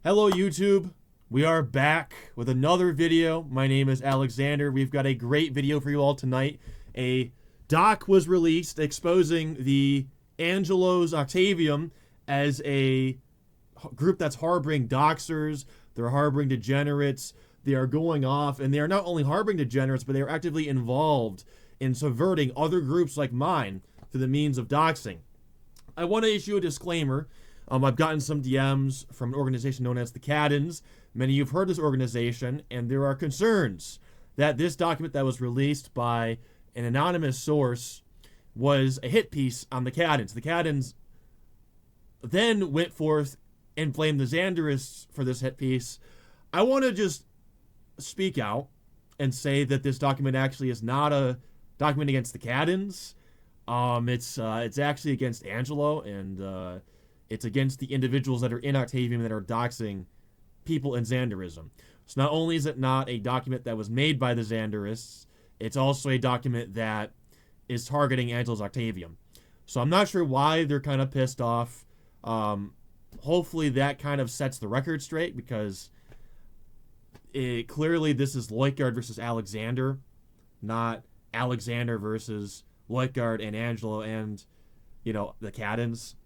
Hello YouTube, we are back with another video. My name is Alexander. We've got a great video for you all tonight. A doc was released exposing the Angelo's Octavium as a group that's harboring doxers, they're harboring degenerates, they are going off, and they are not only harboring degenerates, but they are actively involved in subverting other groups like mine through the means of doxing. I want to issue a disclaimer. I've gotten some DMs from an organization known as the Caddens. Many of you have heard this organization, and there are concerns that this document that was released by an anonymous source was a hit piece on the Caddens. The Caddens then went forth and blamed the Zaenderists for this hit piece. I want to just speak out and say that this document actually is not a document against the Caddens. It's actually against Angelo, and it's against the individuals that are in Octavium that are doxing people in Zaenderism. So not only is it not a document that was made by the Zaenderists, it's also a document that is targeting Angelo's Octavium. So I'm not sure why they're kind of pissed off. Hopefully that kind of sets the record straight, because clearly this is Leutgard versus Alexander, not Alexander versus Leutgard and Angelo and, the Caddens.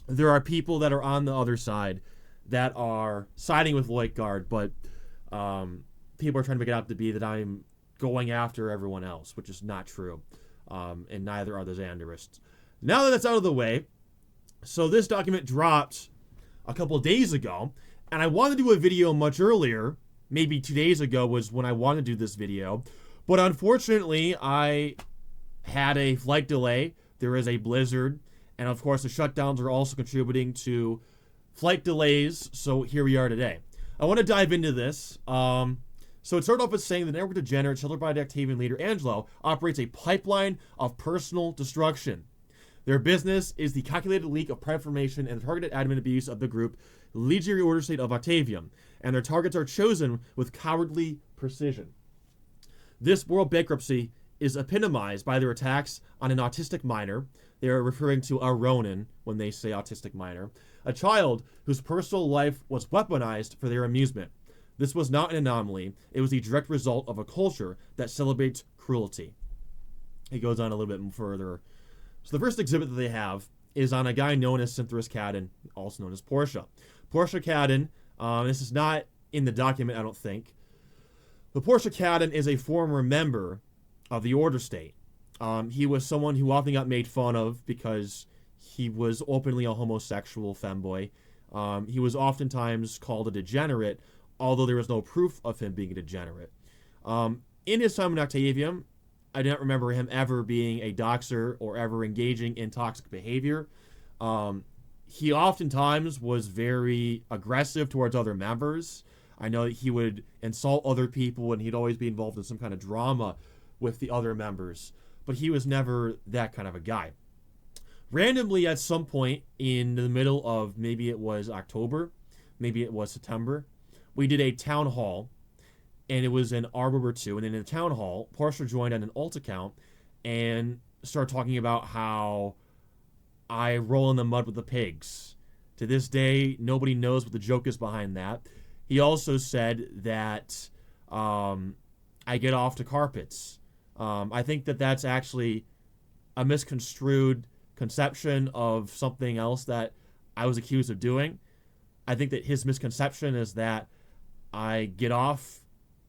There are people that are on the other side that are siding with Leutgard, but people are trying to make it out to be that I'm going after everyone else, which is not true, and neither are the Zaenderists. Now that that's out of the way, so this document dropped a couple of days ago, and I wanted to do a video much earlier. Maybe 2 days ago was when I wanted to do this video, but unfortunately I had a flight delay. There is a blizzard, and of course the shutdowns are also contributing to flight delays, so here we are today. I want to dive into this. So it started off with saying the network degenerate, sheltered by the Octavian leader Angelo, operates a pipeline of personal destruction. Their business is the calculated leak of private information and the targeted admin abuse of the group Legionary Order State of Octavium, and their targets are chosen with cowardly precision. This moral bankruptcy is epitomized by their attacks on an autistic minor. They are referring to a Ronin when they say autistic minor, a child whose personal life was weaponized for their amusement. This was not an anomaly. It was the direct result of a culture that celebrates cruelty. He goes on a little bit further. So the first exhibit that they have is on a guy known as Caddin, also known as Porsha. PorshaKaddin, this is not in the document, I don't think. But PorshaKaddin is a former member of the Order State. He was someone who often got made fun of because he was openly a homosexual femboy. He was oftentimes called a degenerate, although there was no proof of him being a degenerate. In his time in Octavium, I don't remember him ever being a doxer or ever engaging in toxic behavior. He oftentimes was very aggressive towards other members. I know that he would insult other people, and he'd always be involved in some kind of drama with the other members. But he was never that kind of a guy. Randomly, at some point in the middle of, maybe it was October, maybe it was September, we did a town hall, and it was in Arbor 2, and in the town hall, Porsha joined on an alt account and started talking about how I roll in the mud with the pigs. To this day, nobody knows what the joke is behind that. He also said that I get off to carpets. I think that that's actually a misconstrued conception of something else that I was accused of doing. I think that his misconception is that I get off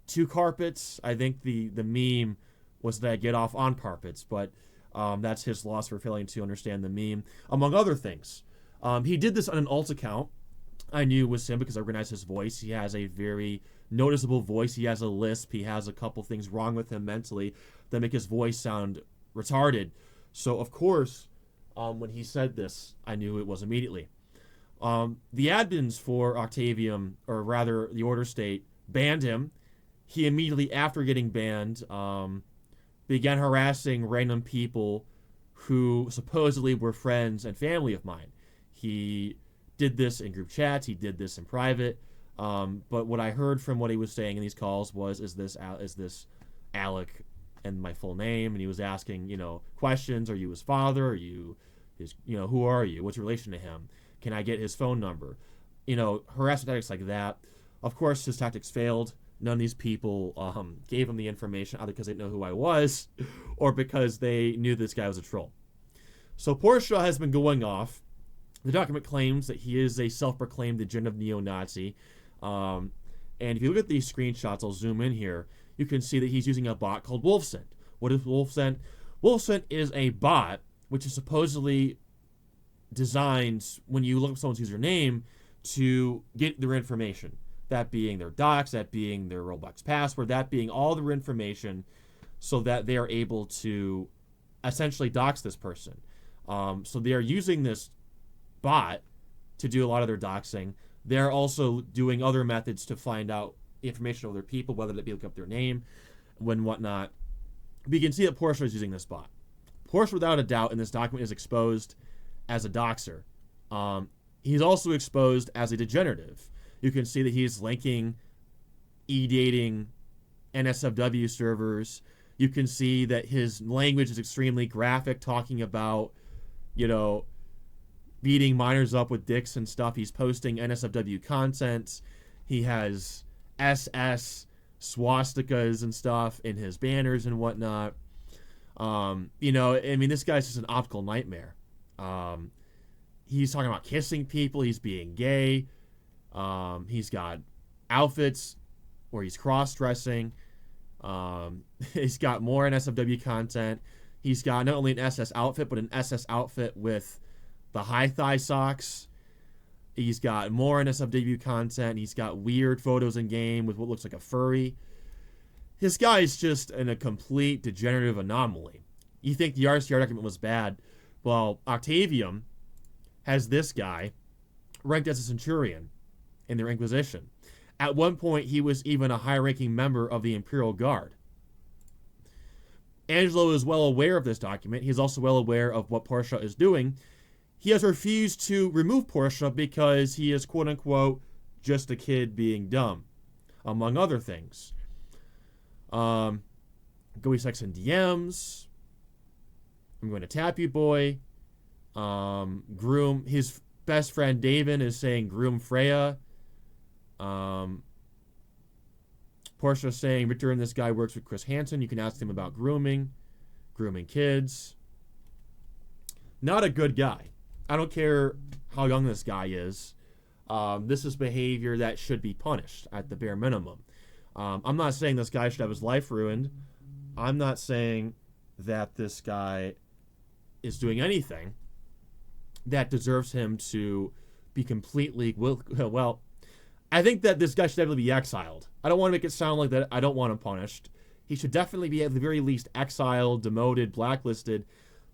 to carpets. I think the meme was that I get off on carpets, but that's his loss for failing to understand the meme, among other things. He did this on an alt account. I knew it was him because I recognized his voice. He has a very noticeable voice. He has a lisp. He has a couple things wrong with him mentally that make his voice sound retarded. So, of course, when he said this, I knew it was immediately. The admins for Octavium, or rather the Order State, banned him. He immediately, after getting banned, began harassing random people who supposedly were friends and family of mine. He did this in group chats. He did this in private. But what I heard from what he was saying in these calls was, is this Alec and my full name? And he was asking, questions. Are you his father? Are you his, who are you? What's your relation to him? Can I get his phone number? harassment tactics like that. Of course, his tactics failed. None of these people gave him the information, either because they didn't know who I was or because they knew this guy was a troll. So Porsha has been going off. The document claims that he is a self-proclaimed degenerate neo-Nazi. And if you look at these screenshots, I'll zoom in here, you can see that he's using a bot called Wolfscent. What is Wolfscent? Wolfscent is a bot which is supposedly designed, when you look up someone's username, to get their information. That being their docs, that being their Roblox password, that being all their information, so that they are able to essentially dox this person. So they are using this bot to do a lot of their doxing. They're also doing other methods to find out information of their people, whether it be look up their name, when whatnot. But you can see that Porsha is using this bot. Porsha, without a doubt, in this document is exposed as a doxer. He's also exposed as a degenerative. You can see that he's linking e-dating NSFW servers. You can see that his language is extremely graphic, talking about, beating minors up with dicks and stuff. He's posting NSFW content. He has SS swastikas and stuff in his banners and whatnot. This guy's just an optical nightmare. He's talking about kissing people. He's being gay. He's got outfits where he's cross-dressing. He's got more NSFW content. He's got not only an SS outfit, but an SS outfit with the high thigh socks. He's got more NSFW content. He's got weird photos in game with what looks like a furry. This guy is just in a complete degenerative anomaly. You think the RCR document was bad. Well, Octavium has this guy ranked as a centurion in their Inquisition. At one point, he was even a high-ranking member of the Imperial Guard. Angelo is well aware of this document. He's also well aware of what Porsha is doing. He has refused to remove Porsha because he is, quote-unquote, just a kid being dumb, among other things. Gooey sex and DMs. I'm going to tap you, boy. Groom. His best friend, David, is saying groom Freya. Porsha saying, Return, this guy works with Chris Hansen. You can ask him about grooming kids. Not a good guy. I don't care how young this guy is. This is behavior that should be punished at the bare minimum. I'm not saying this guy should have his life ruined. I'm not saying that this guy is doing anything that deserves him to be completely, well, I think that this guy should definitely be exiled. I don't want to make it sound like that I don't want him punished. He should definitely be, at the very least, exiled, demoted, blacklisted.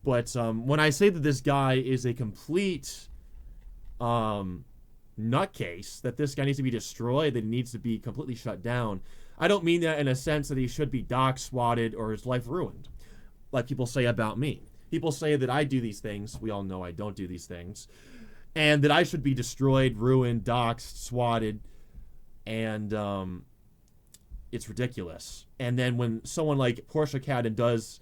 But when I say that this guy is a complete nutcase, that this guy needs to be destroyed, that he needs to be completely shut down, I don't mean that in a sense that he should be doxxed, swatted, or his life ruined, like people say about me. People say that I do these things. We all know I don't do these things. And that I should be destroyed, ruined, doxxed, swatted, and it's ridiculous. And then when someone like PorshaKaddin does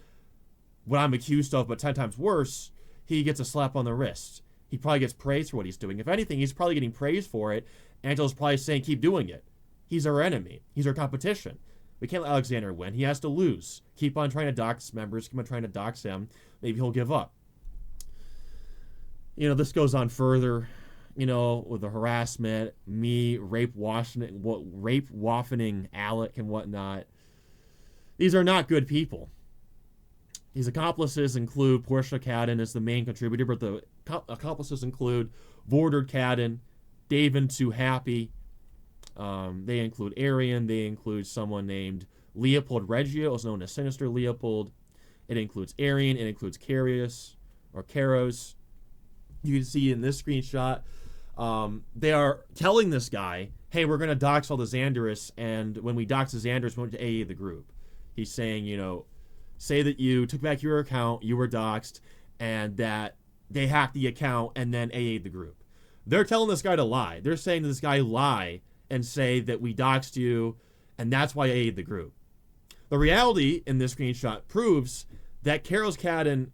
what I'm accused of, but 10 times worse, he gets a slap on the wrist. He probably gets praised for what he's doing. If anything, he's probably getting praised for it. Angelo's probably saying, keep doing it. He's our enemy. He's our competition. We can't let Alexander win. He has to lose. Keep on trying to dox members. Keep on trying to dox him. Maybe he'll give up. This goes on further, with the harassment, me, rape waffening Alec and whatnot. These are not good people. His accomplices include PorshaKaddin as the main contributor, but the accomplices include VorderedKaddin, David Too Happy. They include Arian. They include someone named Leopold Reggio, also known as Sinister Leopold. It includes Arian. It includes Carius or Karos. You can see in this screenshot, they are telling this guy, hey, we're going to dox all the Zaenderists, and when we dox the Zaenderists, we want to AA the group. He's saying, say that you took back your account, you were doxxed, and that they hacked the account and then AA'd the group. They're telling this guy to lie. They're saying to this guy, lie and say that we doxed you, and that's why I AA'd the group. The reality in this screenshot proves that Kaddin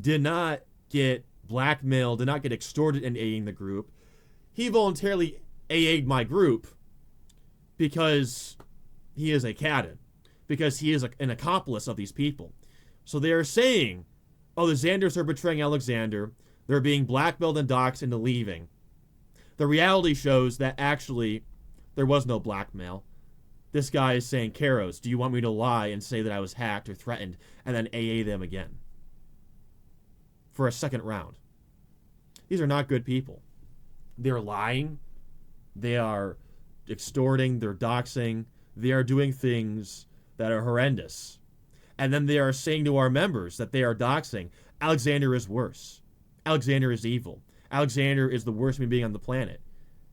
did not get blackmailed, did not get extorted in AA'ing the group. he voluntarily AA'd my group because he is a Caden, because he is an accomplice of these people. So they are saying, oh, the Zaenderists are betraying Alexander. They're being blackmailed and doxxed into leaving. The reality shows that actually there was no blackmail. This guy is saying, Karos, do you want me to lie and say that I was hacked or threatened, and then AA them again for a second round? These are not good people. They're lying. They are extorting. They're doxing. They are doing things that are horrendous. And then they are saying to our members that they are doxing. Alexander is worse. Alexander is evil. Alexander is the worst human being on the planet.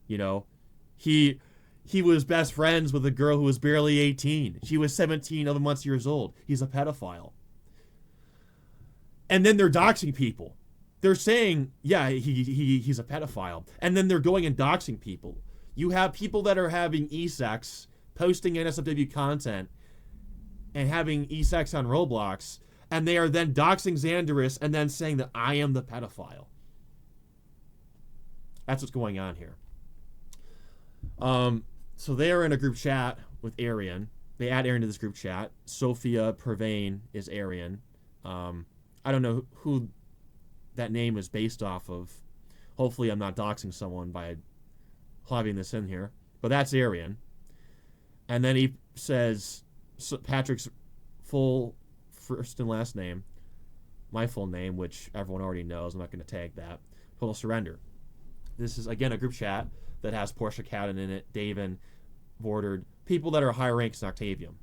You know, he was best friends with a girl who was barely 18. She was 17 other months years old. He's a pedophile. And then they're doxing people. They're saying, yeah, he's a pedophile. And then they're going and doxing people. You have people that are having e-sex, posting NSFW content, and having e-sex on Roblox, and they are then doxing Zaenderists and then saying that I am the pedophile. That's what's going on here. So they are in a group chat with Arian. They add Arian to this group chat. Sophia Pervane is Arian. I don't know who that name is based off of. Hopefully I'm not doxing someone by having this in here. But that's Arian. And then he says Patrick's full first and last name, my full name, which everyone already knows. I'm not going to tag that. Total surrender. This is, again, a group chat that has PorshaKaddin in it, Daven, Vorded, people that are high ranks in Octavium.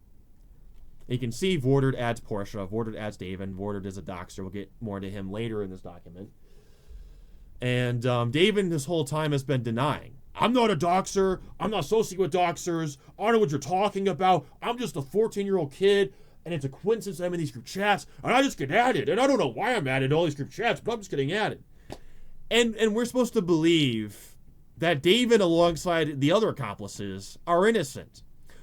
You can see Vorded adds Porsha, Vorded adds Daven, Vorded is a doxer. We'll get more into him later in this document. And Daven this whole time has been denying. I'm not a doxer. I'm not associated with doxers. I don't know what you're talking about. I'm just a 14-year-old kid, and it's a coincidence that I'm in these group chats, and I just get added. And I don't know why I'm added to all these group chats, but I'm just getting added. And we're supposed to believe that David, alongside the other accomplices, are innocent.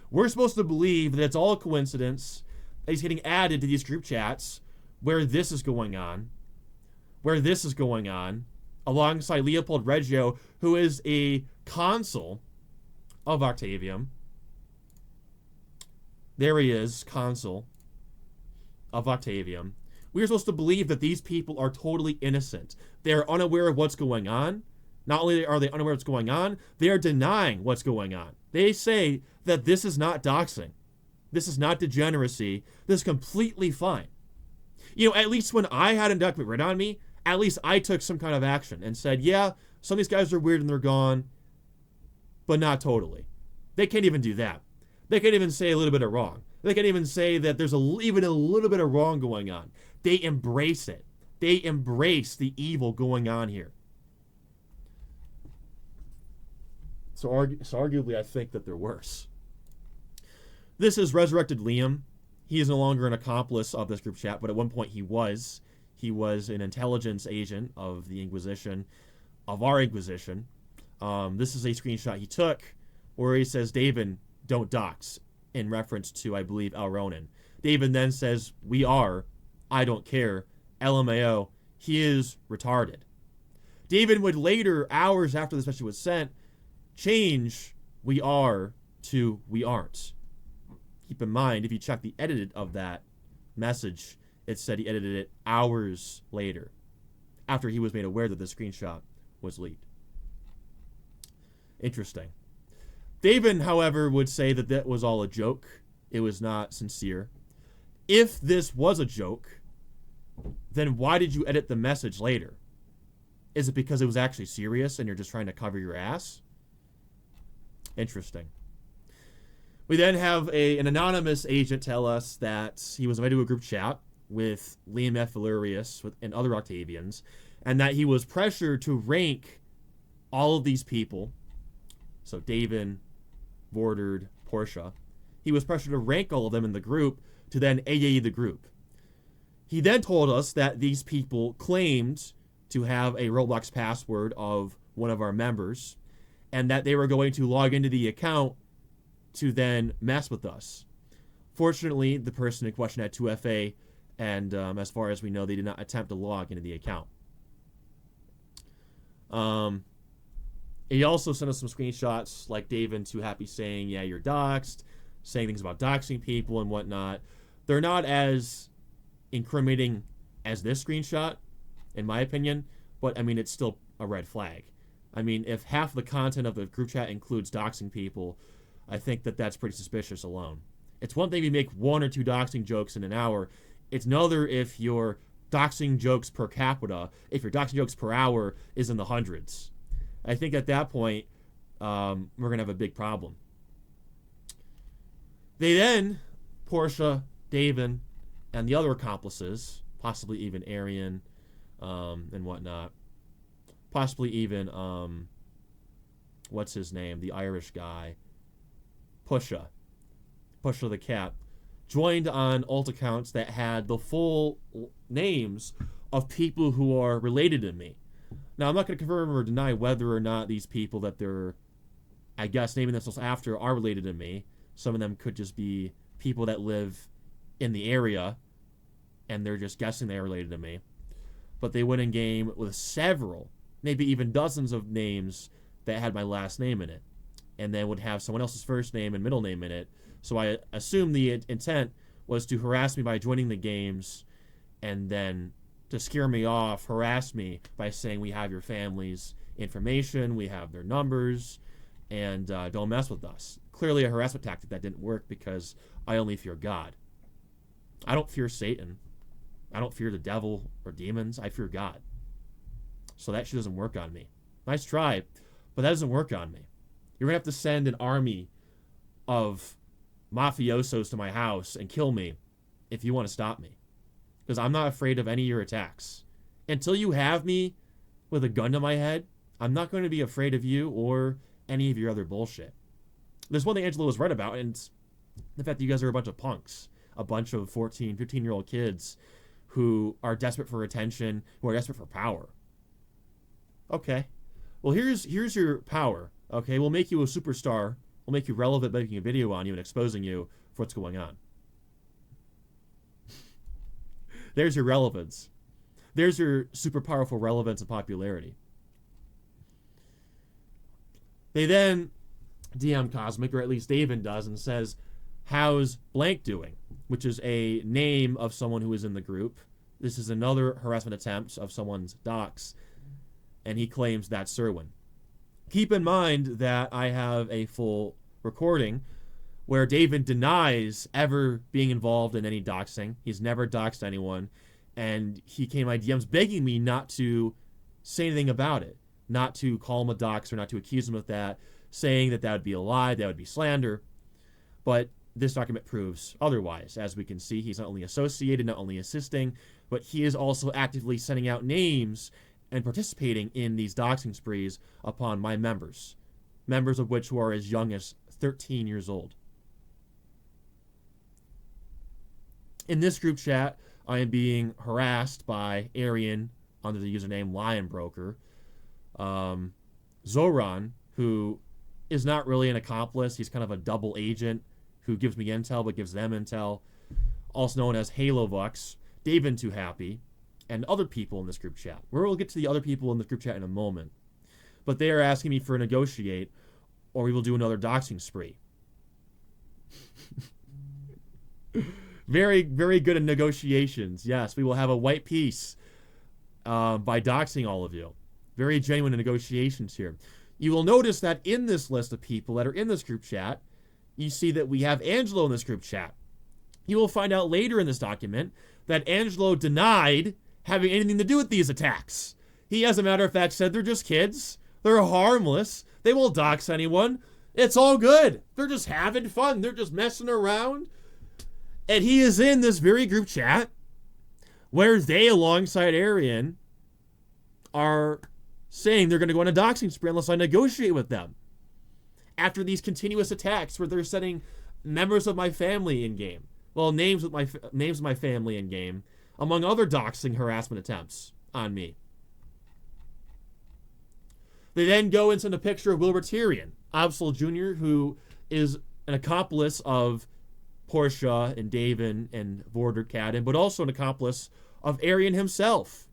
We're supposed to believe that it's all a coincidence that he's getting added to these group chats where this is going on, alongside Leopold Reggio, who is a consul of Octavium. There he is, consul of Octavium. We are supposed to believe that these people are totally innocent. They are unaware of what's going on. Not only are they unaware of what's going on, they are denying what's going on. They say that this is not doxing. This is not degeneracy. This is completely fine. You know, at least when I had a document written on me, at least I took some kind of action and said, yeah, some of these guys are weird and they're gone, but not totally. They can't even do that. They can't even say a little bit of wrong. They can't even say that there's even a little bit of wrong going on. They embrace it. They embrace the evil going on here. So arguably, I think that they're worse. This is Resurrected Liam. He is no longer an accomplice of this group chat, but at one point he was. He was an intelligence agent of the Inquisition, of our Inquisition. This is a screenshot he took where he says, David, don't dox, in reference to, I believe, El Ronan. David then says, we are, I don't care, LMAO, he is retarded. David would later, hours after this message was sent, change we are to we aren't. Keep in mind, if you check the edit of that message, it said he edited it hours later, after he was made aware that the screenshot was leaked. Interesting. David, however, would say that that was all a joke. It was not sincere. If this was a joke, then why did you edit the message later? Is it because it was actually serious and you're just trying to cover your ass? Interesting. We then have an anonymous agent tell us that he was invited to a group chat with Liam F. Valerius and other Octavians, and that he was pressured to rank all of these people, so David, Vordred, Porsha. He was pressured to rank all of them in the group to then AA the group. He then told us that these people claimed to have a Roblox password of one of our members, and that they were going to log into the account to then mess with us. Fortunately, the person in question had 2FA, and as far as we know, they did not attempt to log into the account. He also sent us some screenshots, like David Too Happy saying, yeah, you're doxxed, saying things about doxing people and whatnot. They're not as incriminating as this screenshot, in my opinion, but, I mean, it's still a red flag. I mean, if half the content of the group chat includes doxing people, I think that that's pretty suspicious alone. It's one thing if you make 1 or 2 doxing jokes in an hour. It's another if your doxing jokes per capita, if your doxing jokes per hour is in the hundreds. I think at that point, we're going to have a big problem. They then, Porsha, David, and the other accomplices, possibly even Arian and whatnot, possibly even, what's his name, the Irish guy, Porsha the cat, joined on alt accounts that had the full names of people who are related to me. Now, I'm not going to confirm or deny whether or not these people that they're, I guess, naming themselves after are related to me. Some of them could just be people that live in the area, and they're just guessing they're related to me. But they went in game with several, maybe even dozens of names that had my last name in it, and then would have someone else's first name and middle name in it. So I assume the intent was to harass me by joining the games, and then to scare me off, harass me by saying we have your family's information, we have their numbers, and don't mess with us. Clearly a harassment tactic that didn't work because I only fear God. I don't fear Satan. I don't fear the devil or demons. I fear God. So that shit doesn't work on me. Nice try, but that doesn't work on me. You're going to have to send an army of mafiosos to my house and kill me if you want to stop me. Because I'm not afraid of any of your attacks. Until you have me with a gun to my head, I'm not going to be afraid of you or any of your other bullshit. There's one thing Angelo was right about, and it's the fact that you guys are a bunch of punks. A bunch of 14, 15-year-old kids who are desperate for attention, who are desperate for power. Okay. Well, here's your power. Okay, we'll make you a superstar. We'll make you relevant by making a video on you and exposing you for what's going on. There's your relevance. There's your super powerful relevance and popularity. They then DM Cosmic, or at least David does, and says, how's blank doing? Which is a name of someone who is in the group. This is another harassment attempt of someone's dox, and he claims that's Serwin. Keep in mind that I have a full recording where David denies ever being involved in any doxing. He's never doxed anyone, and he came to my DMs begging me not to say anything about it, not to call him a dox or not to accuse him of that, saying that that would be a lie, that would be slander. But this document proves otherwise. As we can see, he's not only associated, not only assisting, but he is also actively sending out names and participating in these doxing sprees upon my members of which who are as young as 13 years old. In this group chat, I am being harassed by Arian under the username Lion Broker, Zoran, who is not really an accomplice. He's kind of a double agent who gives me intel but gives them intel, also known as HaloVux, David Too Happy, and other people in this group chat. We'll get to the other people in this group chat in a moment. But they are asking me for a negotiate, or we will do another doxing spree. Very, very good in negotiations. Yes, we will have a white peace by doxing all of you. Very genuine in negotiations here. You will notice that in this list of people that are in this group chat, you see that we have Angelo in this group chat. You will find out later in this document that Angelo denied having anything to do with these attacks. He, as a matter of fact, said they're just kids. They're harmless. They won't dox anyone. It's all good. They're just having fun. They're just messing around. And he is in this very group chat where they, alongside Arian, are saying they're going to go on a doxing spree unless I negotiate with them. After these continuous attacks where they're setting members of my family in game. Well, names of my family in game, among other doxing harassment attempts on me. They then go and send a picture of Wilbur Tyrion, Absol Jr., who is an accomplice of Porsha and David and VorderedKaddin, but also an accomplice of Arian himself.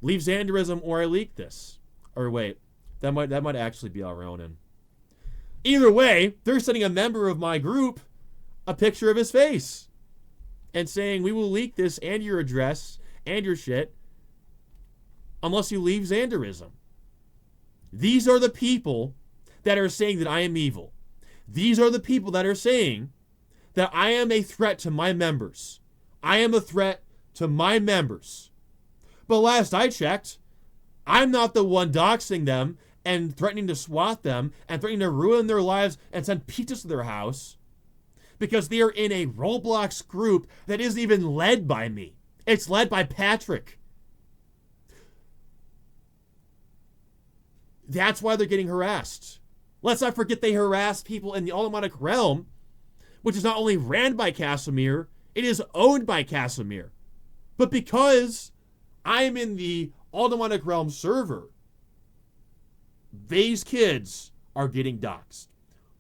Leave Zaenderism or I leak this. Or wait, that might actually be our Ronin. Either way, they're sending a member of my group a picture of his face and saying, we will leak this and your address and your shit unless you leave Zaenderism. These are the people that are saying that I am evil. These are the people that are saying that I am a threat to my members. I am a threat to my members. But last I checked, I'm not the one doxing them and threatening to swat them and threatening to ruin their lives and send pizzas to their house because they are in a Roblox group that isn't even led by me. It's led by Patrick. That's why they're getting harassed. Let's not forget they harass people in the Automatic realm, which is not only ran by Casimir, it is owned by Casimir. But because I am in the Automatic realm server, these kids are getting doxxed.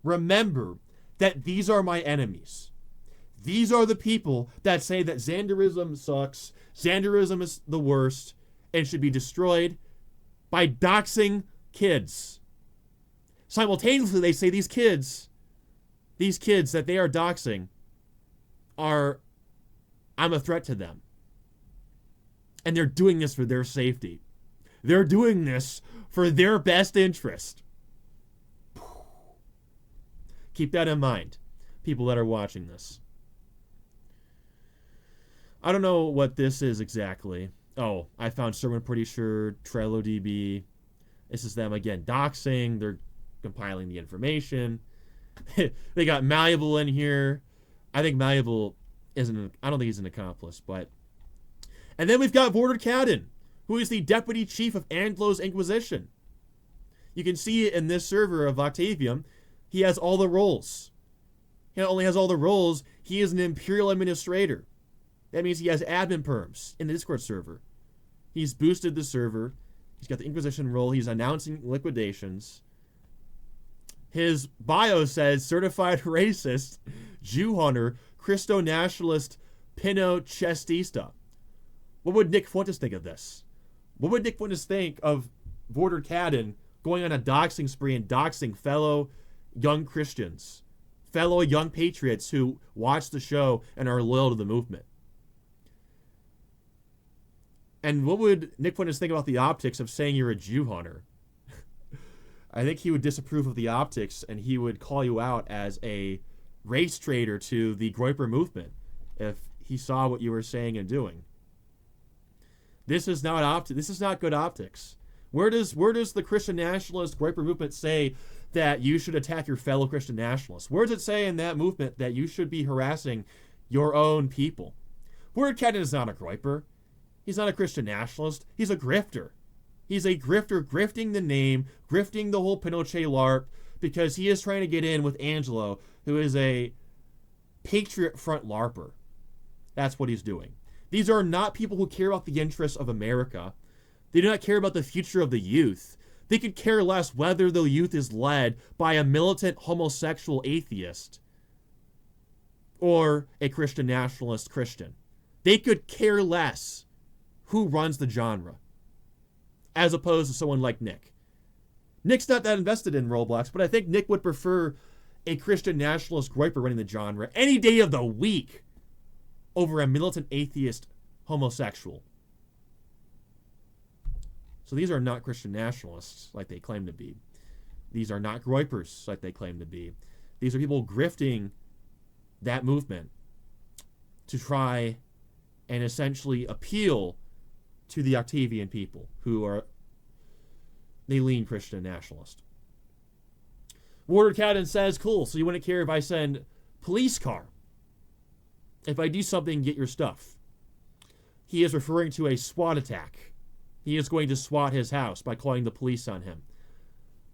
Remember that these are my enemies. These are the people that say that Zaenderism sucks, Zaenderism is the worst, and should be destroyed by doxing kids. Simultaneously, they say these kids that they are doxing I'm a threat to them. And they're doing this for their safety. They're doing this for their best interest. Keep that in mind, people that are watching this. I don't know what this is exactly. Oh, I found someone pretty sure, TrelloDB. This is them again, doxing. They're compiling the information. They got Malleable in here. I think Malleable isn't, I don't think he's an accomplice, but. And then we've got VorderedKaddin, who is the deputy chief of Angelo's Inquisition. You can see it in this server of Octavium. He has all the roles. He not only has all the roles, he is an imperial administrator. That means he has admin perms in the Discord server. He's boosted the server. He's got the Inquisition role. He's announcing liquidations. His bio says certified racist, Jew hunter, Christo-nationalist, Pinochetista. What would Nick Fuentes think of this? What would Nick Fuentes think of VorderedKaddin going on a doxing spree and doxing fellow young Christians, fellow young patriots who watch the show and are loyal to the movement? And what would Nick Fuentes think about the optics of saying you're a Jew hunter? I think he would disapprove of the optics and he would call you out as a race traitor to the Groyper movement if he saw what you were saying and doing. This is not This is not good optics. Where does the Christian nationalist Groyper movement say that you should attack your fellow Christian nationalists? Where does it say in that movement that you should be harassing your own people? VorderedKaddin is not a Groyper. He's not a Christian nationalist. He's a grifter. He's a grifter, grifting the name, grifting the whole Pinochet LARP, because he is trying to get in with Angelo, who is a Patriot Front LARPer. That's what he's doing. These are not people who care about the interests of America. They do not care about the future of the youth. They could care less whether the youth is led by a militant homosexual atheist or a Christian nationalist Christian. They could care less who runs the genre, as opposed to someone like Nick. Nick's not that invested in Roblox, but I think Nick would prefer a Christian nationalist Groyper running the genre any day of the week over a militant atheist homosexual. So these are not Christian nationalists like they claim to be. These are not Groypers like they claim to be. These are people grifting that movement to try and essentially appeal to the Octavian people who are, they lean Christian nationalist. VorderedKaddin says, cool, so you wouldn't care if I send police car. If I do something, get your stuff. He is referring to a SWAT attack. He is going to SWAT his house by calling the police on him.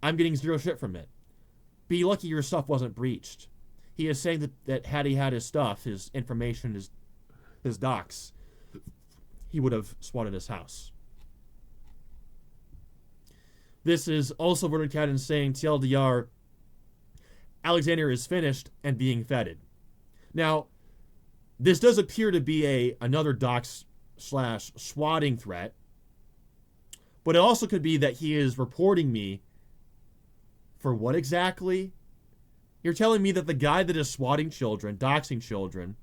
I'm getting zero shit from it. Be lucky your stuff wasn't breached. He is saying that had he had his stuff, his information, his docs, he would have SWATted his house. This is also VorderedKaddin saying TLDR, Alexander is finished and being feted. Now, this does appear to be another dox / swatting threat, But it also could be that he is reporting me for what exactly? You're telling me that the guy that is swatting children, doxing children,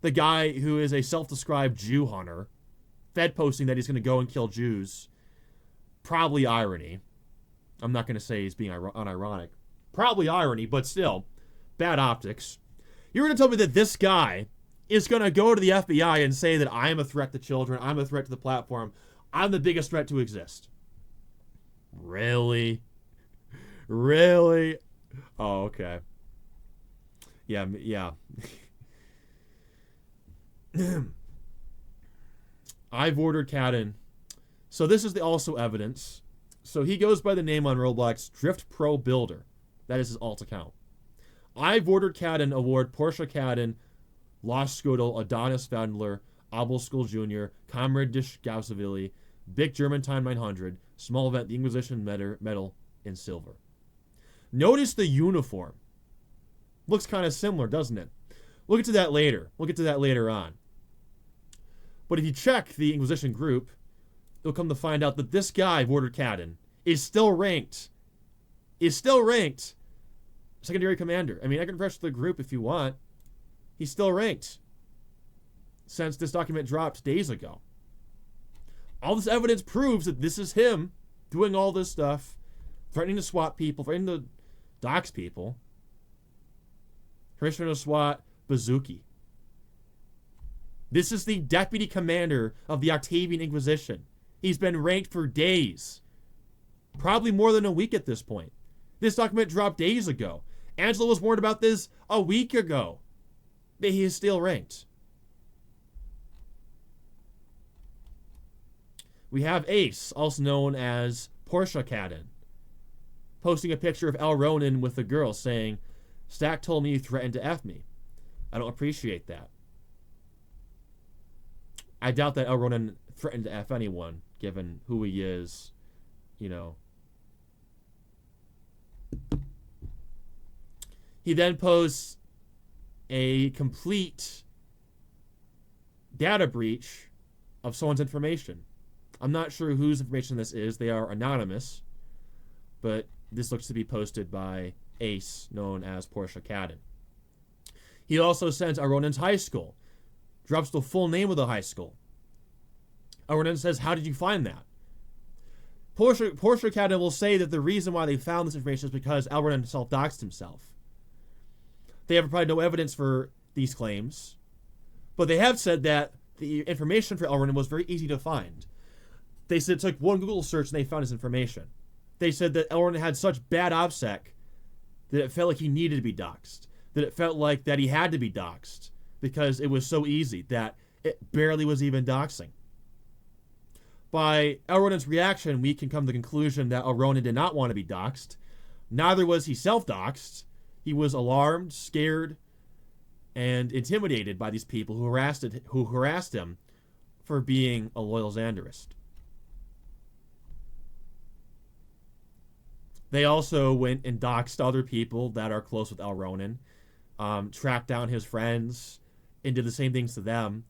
the guy who is a self-described Jew hunter, fed posting that he's going to go and kill Jews, probably irony. I'm not going to say he's being unironic. Probably irony, but still, bad optics. You're going to tell me that this guy is going to go to the FBI and say that I am a threat to children, I'm a threat to the platform, I'm the biggest threat to exist. Really? Really? Oh, okay. Yeah. I VorderedKaddin. So this is also evidence. So he goes by the name on Roblox, Drift Pro Builder. That is his alt account. I VorderedKaddin award PorshaKaddin, Lost Scudel, Adonis Vandler, Abelskul Jr., Comrade Dish Gausavili, Big German Time 900, Small Event, the Inquisition Medal in silver. Notice the uniform. Looks kind of similar, doesn't it? We'll get to that later. We'll get to that later on. But if you check the Inquisition group, you'll come to find out that this guy, VorderedKaddin, is still ranked. Secondary Commander. I mean, I can refresh the group if you want. He's still ranked since this document dropped days ago. All this evidence proves that this is him doing all this stuff, threatening to swat people, threatening to dox people. Commissioner of SWAT, Bazooki. This is the deputy commander of the Octavian Inquisition. He's been ranked for days. Probably more than a week at this point. This document dropped days ago. Angelo was warned about this a week ago. But he is still ranked. We have Ace, also known as PorshaKaddin, posting a picture of El Ronin with the girl saying, Stack told me you threatened to F me. I don't appreciate that. I doubt that El Ronin threatened to F anyone, given who he is, you know. He then posts a complete data breach of someone's information. I'm not sure whose information this is. They are anonymous, but this looks to be posted by Ace, known as PorshaKaddin. He also sends Aronin's high school, drops the full name of the high school. Aronin says, how did you find that? PorshaKaddin will say that the reason why they found this information is because Aronin self-doxed himself. They have provided no evidence for these claims, but they have said that the information for Aronin was very easy to find. They said it took one Google search and they found his information. They said that Aronin had such bad OPSEC that it felt like he needed to be doxed, that it felt like that he had to be doxed because it was so easy that it barely was even doxing. By Aronin's reaction, we can come to the conclusion that Aronin did not want to be doxed. Neither was he self-doxed. He was alarmed, scared, and intimidated by these people who harassed him for being a loyal Zaenderist. They also went and doxed other people that are close with El Ronin, tracked down his friends, and did the same things to them.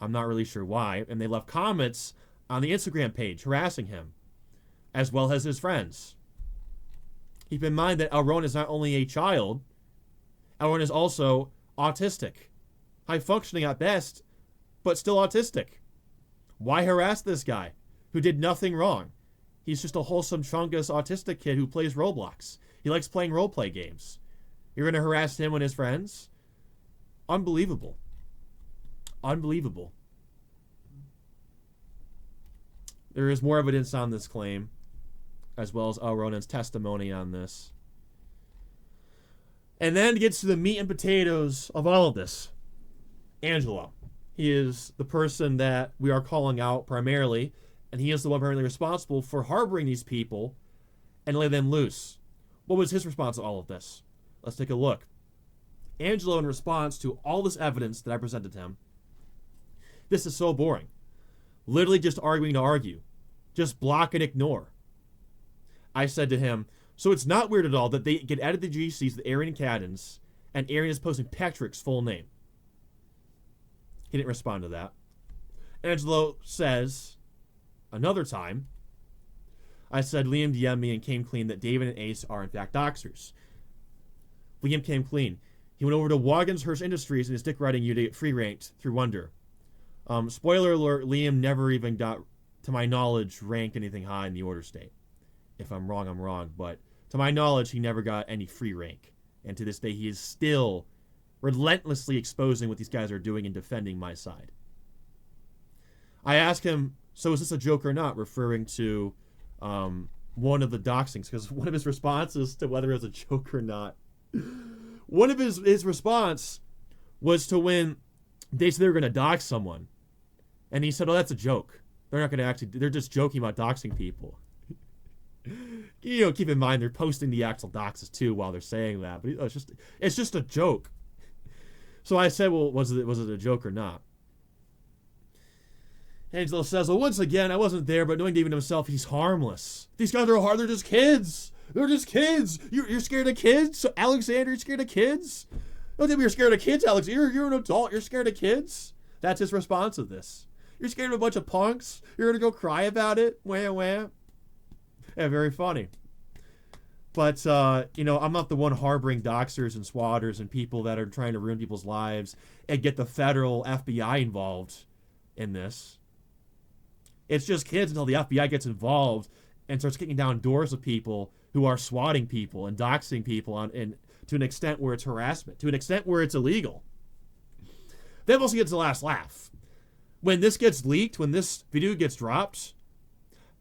I'm not really sure why. And they left comments on the Instagram page harassing him, as well as his friends. Keep in mind that El Ronin is not only a child, El Ronin is also autistic. High-functioning at best, but still autistic. Why harass this guy who did nothing wrong? He's just a wholesome, chungus, autistic kid who plays Roblox. He likes playing roleplay games. You're going to harass him and his friends? Unbelievable. Unbelievable. There is more evidence on this claim, as well as El Ronin's testimony on this. And then it gets to the meat and potatoes of all of this. Angelo. He is the person that we are calling out primarily, and he is the one primarily responsible for harboring these people and letting them loose. What was his response to all of this? Let's take a look. Angelo, in response to all this evidence that I presented to him, this is so boring. Literally just arguing to argue. Just block and ignore. I said to him, so it's not weird at all that they get added to GCs, the Aryan Caddins, and Aryan is posting Patrick's full name. He didn't respond to that. Angelo says, another time, I said Liam DM'd me and came clean that David and Ace are in fact Doxxers. Liam came clean. He went over to Waggonshurst Industries in his dick riding unit to get free ranked through Wonder. Spoiler alert, Liam never even got, to my knowledge, ranked anything high in the order state. If I'm wrong, I'm wrong. But to my knowledge, he never got any free rank. And to this day, he is still relentlessly exposing what these guys are doing and defending my side. I asked him, so is this a joke or not, referring to one of the doxings, because one of his responses to whether it was a joke or not, one of his response was to when they said they were going to dox someone. And he said, oh, that's a joke. They're not going to actually, they're just joking about doxing people. You know, keep in mind, they're posting the actual doxes too while they're saying that. But it's just a joke. So I said, well, was it a joke or not? Angelo says, well, once again, I wasn't there, but knowing David himself, he's harmless. These guys are hard, they're just kids. They're just kids. You're scared of kids? So Alexander, you're scared of kids? Don't tell me you're scared of kids, Alex. You're an adult. You're scared of kids? That's his response to this. You're scared of a bunch of punks? You're going to go cry about it? Wah, wah. Yeah, very funny. But, you know, I'm not the one harboring doxers and swatters and people that are trying to ruin people's lives and get the federal FBI involved in this. It's just kids until the FBI gets involved and starts kicking down doors of people who are swatting people and doxing people to an extent where it's harassment, to an extent where it's illegal. Then we'll see it's the last laugh. When this gets leaked, when this video gets dropped,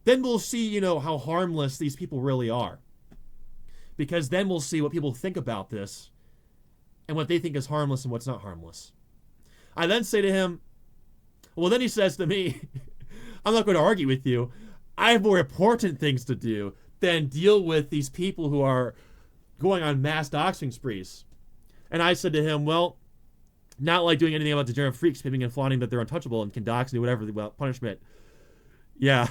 then we'll see, you know, how harmless these people really are. Because then we'll see what people think about this and what they think is harmless and what's not harmless. I then say to him, well, then he says to me, I'm not going to argue with you. I have more important things to do than deal with these people who are going on mass doxing sprees. And I said to him, well, not like doing anything about degenerate freaks, pimping and flaunting that they're untouchable and can dox and do whatever without punishment. Yeah.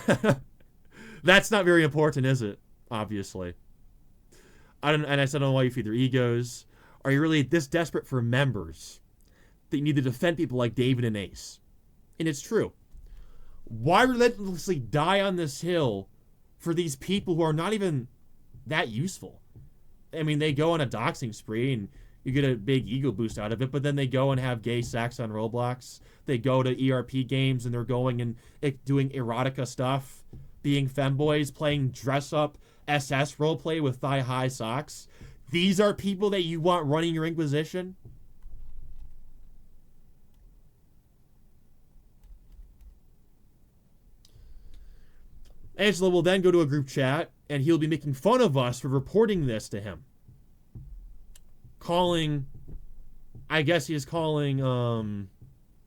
That's not very important, is it? Obviously. And I said, I don't know why you feed their egos. Are you really this desperate for members that you need to defend people like David and Ace? And it's true. Why relentlessly die on this hill for these people who are not even that useful? I mean, they go on a doxing spree and you get a big ego boost out of it, but then they go and have gay sex on Roblox. They go to ERP games and they're going and doing erotica stuff, being femboys, playing dress-up SS roleplay with thigh-high socks. These are people that you want running your Inquisition? Angelo will then go to a group chat, and he'll be making fun of us for reporting this to him. I guess he's calling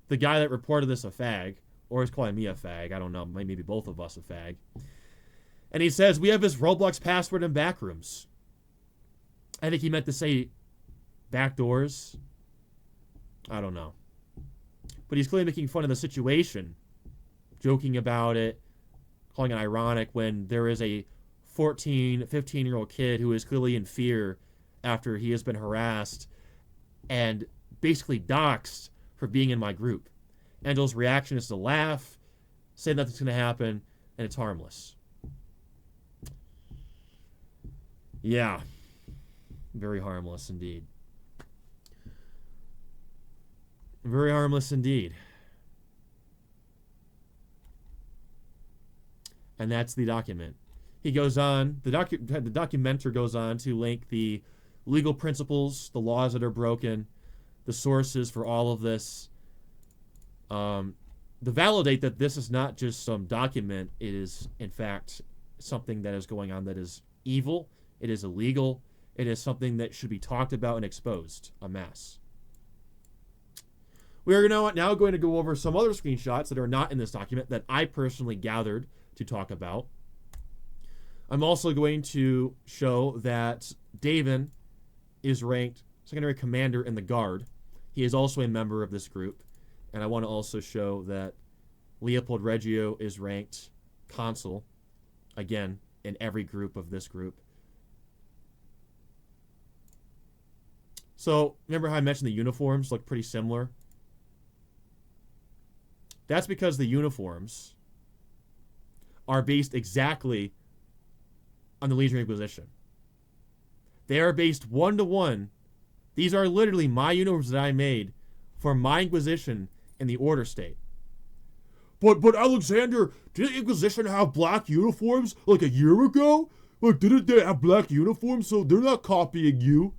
the guy that reported this a fag, or he's calling me a fag. I don't know, maybe both of us a fag. And he says, we have his Roblox password and backrooms. I think he meant to say backdoors. I don't know. But he's clearly making fun of the situation, joking about it, calling it ironic when there is a 14, 15-year-old kid who is clearly in fear after he has been harassed and basically doxxed for being in my group. Angelo's reaction is to laugh, say nothing's going to happen, and it's harmless. Yeah. Very harmless indeed. Very harmless indeed. And that's the document. He goes on, the documenter goes on to link the legal principles, the laws that are broken, the sources for all of this, to validate that this is not just some document. It is, in fact, something that is going on that is evil. It is illegal. It is something that should be talked about and exposed en masse. We are now going to go over some other screenshots that are not in this document that I personally gathered to talk about. I'm also going to show that David is ranked secondary commander in the Guard. He is also a member of this group. And I want to also show that Leopold Reggio is ranked consul, again, in every group of this group. So, remember how I mentioned the uniforms look pretty similar? That's because the uniforms are based exactly on the Legion Inquisition. They are based 1-to-1. These are literally my uniforms that I made for my Inquisition in the Order state. But Alexander, didn't Inquisition have black uniforms like a year ago? Like, didn't they have black uniforms, so they're not copying you?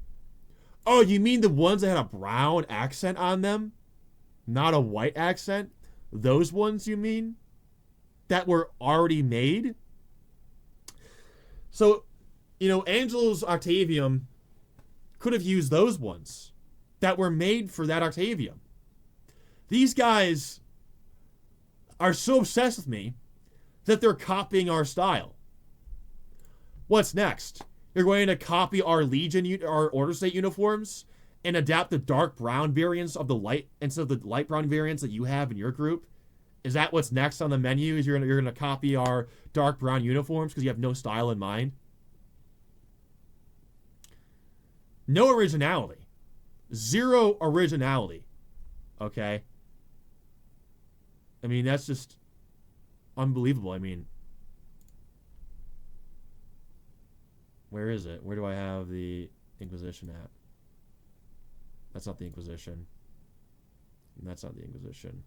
Oh, you mean the ones that had a brown accent on them? Not a white accent? Those ones, you mean? That were already made? So, Angelo's Octavium could have used those ones that were made for that Octavium. These guys are so obsessed with me that they're copying our style. What's next? You're going to copy our Legion, our Order State uniforms and adapt the dark brown variants of the light instead of the light brown variants that you have in your group? Is that what's next on the menu? Is you're going to copy our dark brown uniforms because you have no style in mind? No originality. Zero originality. Okay? I mean, that's just unbelievable. I mean, where is it? Where do I have the Inquisition at? That's not the Inquisition. That's not the Inquisition.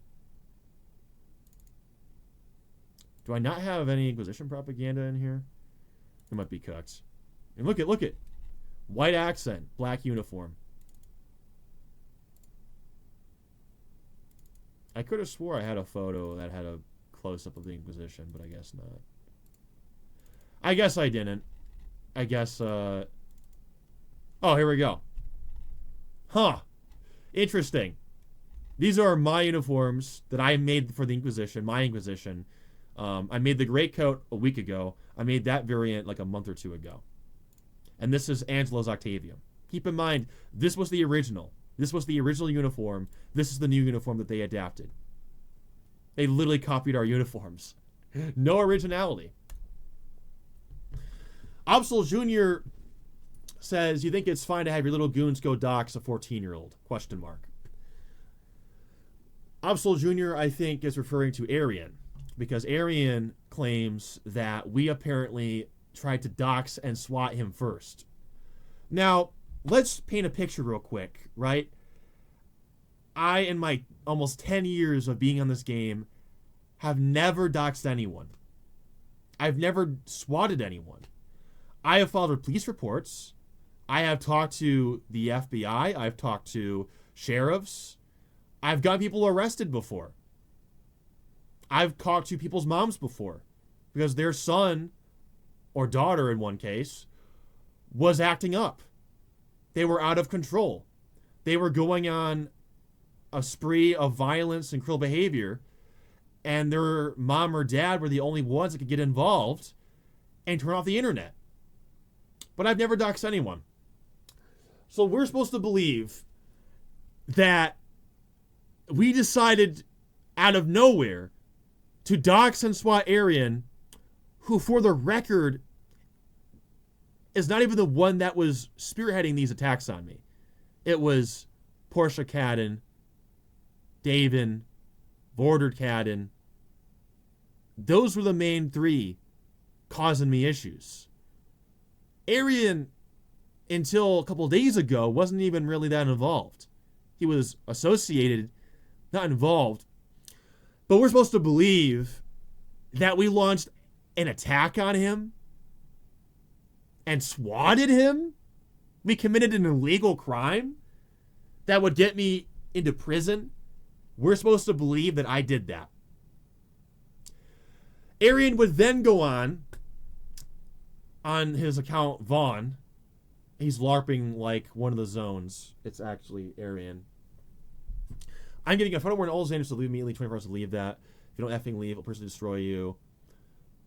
Do I not have any Inquisition propaganda in here? It might be cooked. And look at. White accent, black uniform. I could have swore I had a photo that had a close-up of the Inquisition, but I guess not. I guess I didn't. I guess, oh, here we go. Huh. Interesting. These are my uniforms that I made for the Inquisition, my Inquisition. I made the Great Coat a week ago. I made that variant like a month or two ago. And this is Angelo's Octavium. Keep in mind, this was the original. This was the original uniform. This is the new uniform that they adapted. They literally copied our uniforms. No originality. Absol Jr. says, you think it's fine to have your little goons go dox a 14-year-old? Question mark. Absol Jr., I think, is referring to Arian, because Arian claims that we apparently tried to dox and swat him first. Now, let's paint a picture real quick, right? I, in my almost 10 years of being on this game, have never doxed anyone. I've never swatted anyone. I have filed police reports. I have talked to the FBI. I've talked to sheriffs. I've got people arrested before. I've talked to people's moms before because their son or daughter, in one case, was acting up. They were out of control. They were going on a spree of violence and cruel behavior, and their mom or dad were the only ones that could get involved and turn off the internet. But I've never doxed anyone. So we're supposed to believe that we decided out of nowhere to dox and swat Arian, who, for the record, is not even the one that was spearheading these attacks on me. It was PorshaKaddin, Daven, VorderedKaddin. Those were the main three causing me issues. Arian, until a couple days ago, wasn't even really that involved. He was associated, not involved. But we're supposed to believe that we launched an attack on him and swatted him? We committed an illegal crime that would get me into prison? We're supposed to believe that I did that. Arian would then go on his account, Vaughn. He's LARPing like one of the zones. It's actually Arian. I'm getting a photo where an old Zaenderists to leave immediately, 24 hours to leave that. If you don't effing leave, a person will destroy you.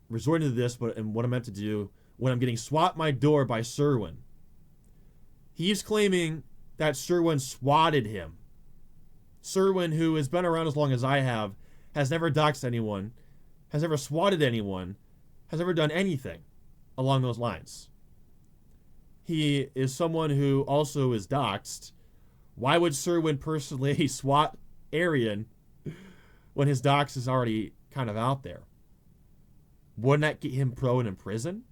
Resorting to this, and what I'm meant to do when I'm getting swapped my door by Serwin. He's claiming that Serwin swatted him. Serwin, who has been around as long as I have, has never doxed anyone, has never swatted anyone, has never done anything along those lines. He is someone who also is doxed. Why would Serwin personally swat Arian when his dox is already kind of out there? Wouldn't that get him thrown in prison?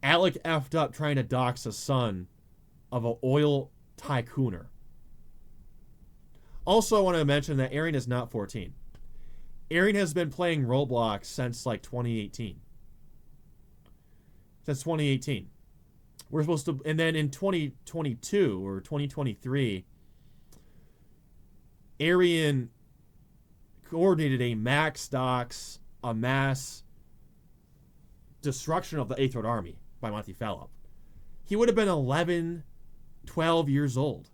Alec effed up trying to dox a son of an oil tycooner. Also, I want to mention that Aaron is not 14. Aaron has been playing Roblox since like 2018. Since 2018. We're supposed to, and then in 2022 or 2023, Arian coordinated a max dox, a mass destruction of the Eighth Road Army by Monty Phillip. He would have been 11, 12 years old.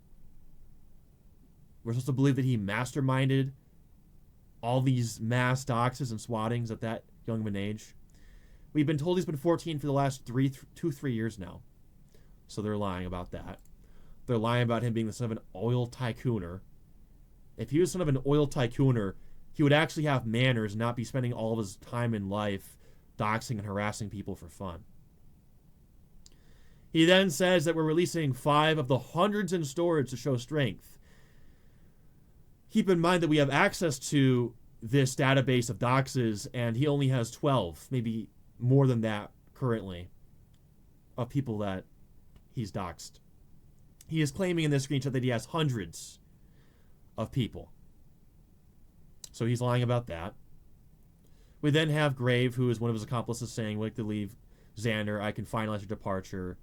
We're supposed to believe that he masterminded all these mass doxes and swattings at that young of an age. We've been told he's been 14 for the last 3 years now. So they're lying about that. They're lying about him being the son of an oil tycooner. If he was son of an oil tycooner, he would actually have manners, not be spending all of his time in life doxing and harassing people for fun. He then says that we're releasing 5 of the hundreds in storage to show strength. Keep in mind that we have access to this database of doxes, and he only has 12, maybe more than that currently, of people that he's doxed. He is claiming in this screenshot that he has hundreds of people. So he's lying about that. We then have Grave, who is one of his accomplices, saying, "We'd like to leave Xander. I can finalize your departure."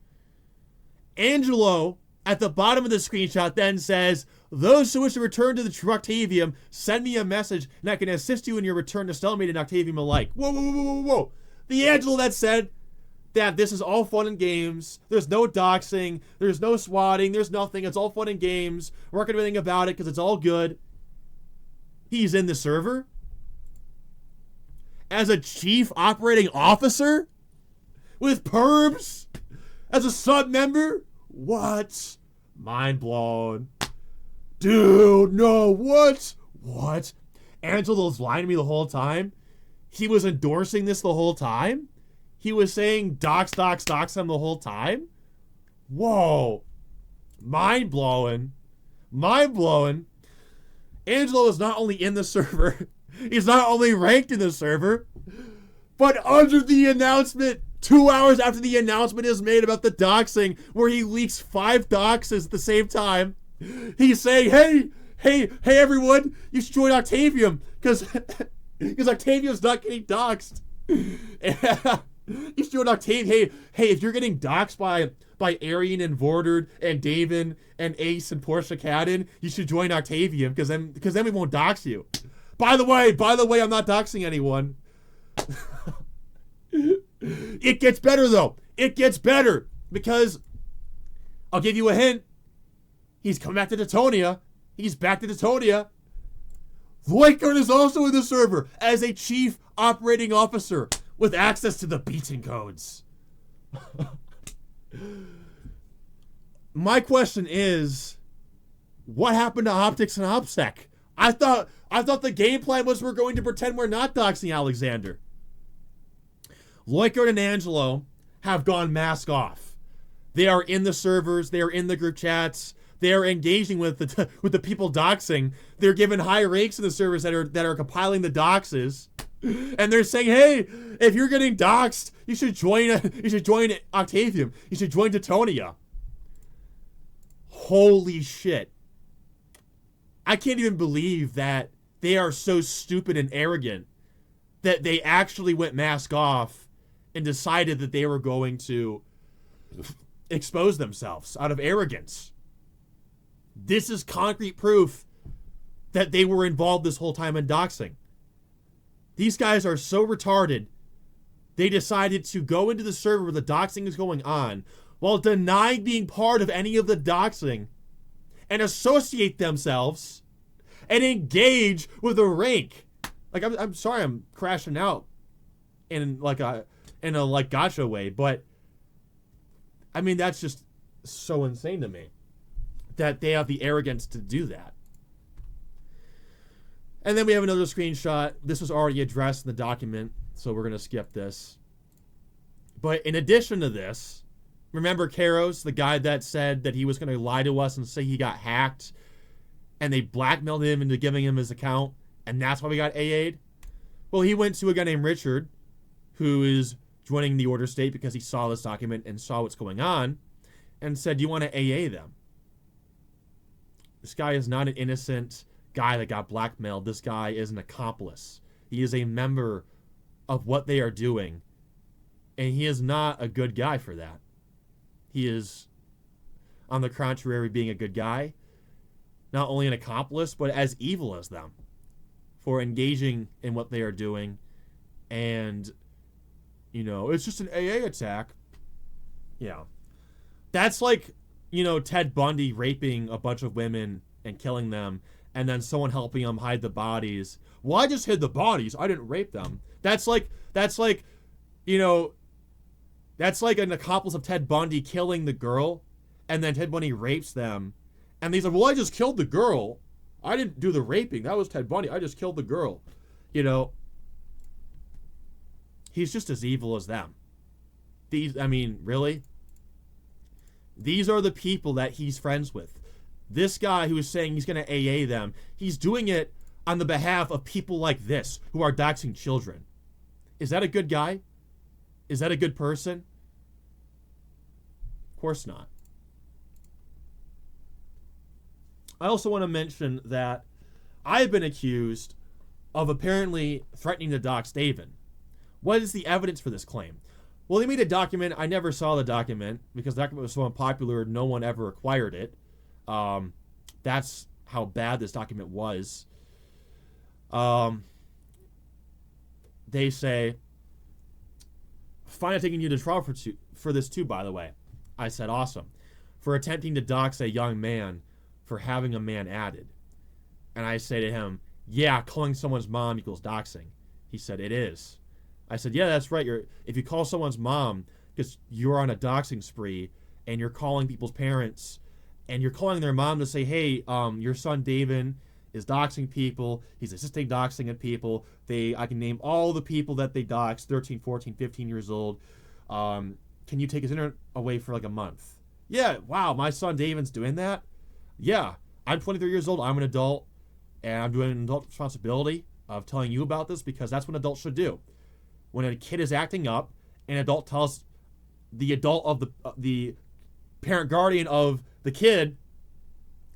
Angelo, at the bottom of the screenshot, then says, "Those who wish to return to the true Octavium, send me a message, and I can assist you in your return to stalemate and Octavium alike." Whoa, whoa, whoa, whoa, whoa. The Angelo that said that this is all fun and games. There's no doxing. There's no swatting. There's nothing. It's all fun and games. We're not going to do anything about it because it's all good. He's in the server as a chief operating officer with perms as a sub member. What? Mind blown. Dude, no, what? What? Angelo's lying to me the whole time? He was endorsing this the whole time? He was saying dox him the whole time? Whoa. Mind blowing. Mind blowing. Angelo is not only in the server, he's not only ranked in the server, but under the announcement, 2 hours after the announcement is made about the doxing, where he leaks 5 doxes at the same time, he's saying, hey everyone, you should join Octavium, because Octavium's not getting doxed. You should join Octavium. Hey, if you're getting doxed by Arian and Vordred and David and Ace and PorshaKaddin, you should join Octavium, because then we won't dox you. By the way, I'm not doxing anyone. It gets better, though. It gets better, because I'll give you a hint. He's come back to Teutonia. He's back to Teutonia. Voigtguard is also in the server as a chief operating officer with access to the beaten codes. My question is, what happened to Optics and OPSEC? I thought the game plan was we're going to pretend we're not doxing Alexander. Voigtguard and Angelo have gone mask off. They are in the servers. They are in the group chats. They are engaging with the people doxing. They're given high ranks in the servers that are compiling the doxes, and they're saying, "Hey, if you're getting doxed, you should join Octavium. You should join Teutonia." Holy shit! I can't even believe that they are so stupid and arrogant that they actually went mask off and decided that they were going to expose themselves out of arrogance. This is concrete proof that they were involved this whole time in doxing. These guys are so retarded, they decided to go into the server where the doxing is going on while denying being part of any of the doxing and associate themselves and engage with a rank. Like, I'm sorry I'm crashing out in a gotcha way, but I mean, that's just so insane to me that they have the arrogance to do that. And then we have another screenshot. This was already addressed in the document, so we're going to skip this. But in addition to this, remember Karos, the guy that said that he was going to lie to us and say he got hacked, and they blackmailed him into giving him his account, and that's why we got AA'd? Well, he went to a guy named Richard, who is joining the Order State because he saw this document and saw what's going on, and said, do you want to AA them? This guy is not an innocent guy that got blackmailed. This guy is an accomplice. He is a member of what they are doing, and he is not a good guy for that. He is, on the contrary, being a good guy, not only an accomplice, but as evil as them for engaging in what they are doing. And, you know, it's just an AA attack. Yeah. That's like, you know, Ted Bundy raping a bunch of women and killing them, and then someone helping him hide the bodies. Well, I just hid the bodies. I didn't rape them. That's like, you know, that's like an accomplice of Ted Bundy killing the girl, and then Ted Bundy rapes them. And he's like, well, I just killed the girl. I didn't do the raping. That was Ted Bundy. I just killed the girl. You know, he's just as evil as them. I mean, really? These are the people that he's friends with. This guy who is saying he's going to AA them, he's doing it on the behalf of people like this who are doxing children. Is that a good guy? Is that a good person? Of course not. I also want to mention that I've been accused of apparently threatening to dox David. What is the evidence for this claim? Well, they made a document. I never saw the document because the document was so unpopular, no one ever acquired it. That's how bad this document was. They say, fine, I'm taking you to trial for this too, by the way. I said, awesome. For attempting to dox a young man for having a man added. And I say to him, yeah, calling someone's mom equals doxing. He said, it is. I said, yeah, that's right. If you call someone's mom because you're on a doxing spree and you're calling people's parents and you're calling their mom to say, hey, your son David is doxing people. He's assisting doxing at people. I can name all the people that they dox, 13, 14, 15 years old. Can you take his internet away for like a month? Yeah, wow, my son David's doing that? Yeah, I'm 23 years old. I'm an adult, and I'm doing an adult responsibility of telling you about this because that's what adults should do. When a kid is acting up, an adult tells the adult of the parent guardian of the kid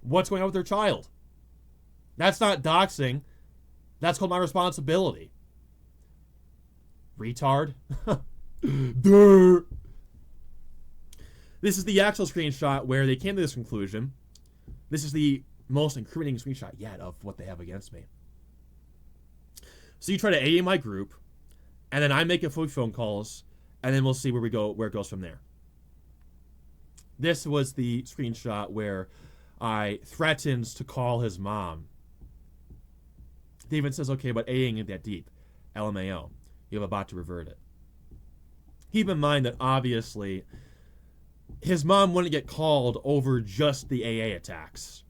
what's going on with their child. That's not doxing. That's called my responsibility. Retard. Duh. This is the actual screenshot where they came to this conclusion. This is the most incriminating screenshot yet of what they have against me. So you try to AA my group, and then I make a few phone calls, and then we'll see where it goes from there. This was the screenshot where I threatened to call his mom. David says, okay, but AAing ain't that deep. LMAO. You have about to revert it. Keep in mind that obviously his mom wouldn't get called over just the AA attacks.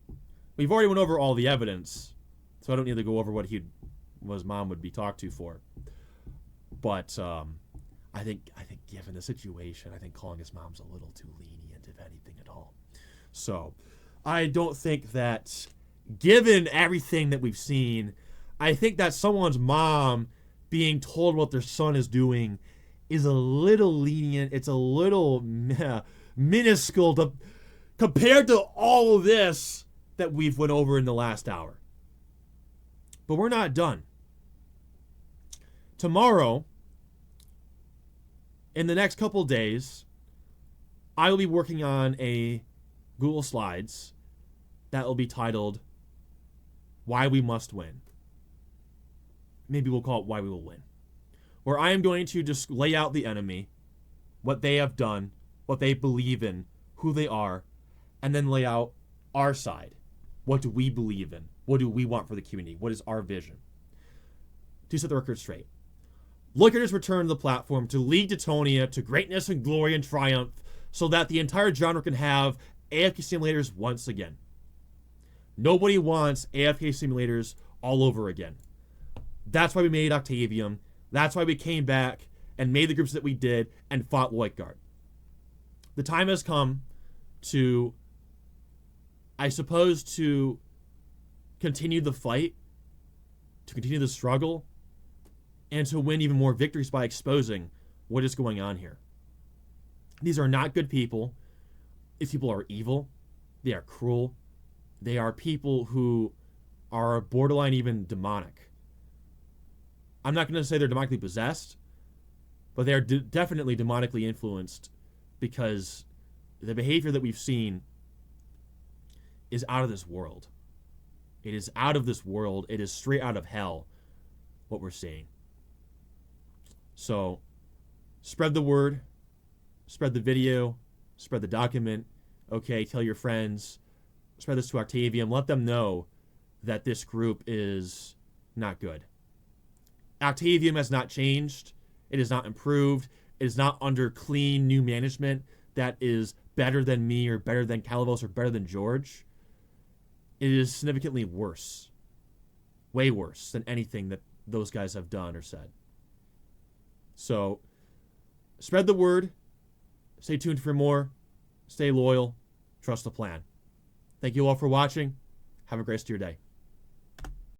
We've already went over all the evidence, so I don't need to go over what his mom would be talked to for. But I think given the situation, I think calling his mom's a little too lenient, if anything at all. So I don't think that, given everything that we've seen, I think that someone's mom being told what their son is doing is a little lenient. It's a little minuscule compared to all of this that we've went over in the last hour. But we're not done. Tomorrow, in the next couple days, I will be working on a Google Slides that will be titled Why We Must Win. Maybe we'll call it Why We Will Win. Where I am going to just lay out the enemy, what they have done, what they believe in, who they are, and then lay out our side. What do we believe in? What do we want for the community? What is our vision? To set the record straight. Lookers return to the platform to lead Teutonia to greatness and glory and triumph so that the entire genre can have AFK simulators once again. Nobody wants AFK simulators all over again. That's why we made Octavium. That's why we came back and made the groups that we did and fought Whiteguard. The time has come to, I suppose, to continue the fight, to continue the struggle, and to win even more victories by exposing what is going on here. These are not good people. These people are evil. They are cruel. They are people who are borderline even demonic. I'm not going to say they're demonically possessed, but they are definitely demonically influenced, because the behavior that we've seen is out of this world. It is out of this world. It is straight out of hell, what we're seeing. So, spread the word, spread the video, spread the document. Okay, tell your friends, spread this to Octavium. Let them know that this group is not good. Octavium has not changed. It has not improved. It is not under clean new management that is better than me or better than Calavos or better than George. It is significantly worse. Way worse than anything that those guys have done or said. So, spread the word. Stay tuned for more. Stay loyal. Trust the plan. Thank you all for watching. Have a great rest of your day.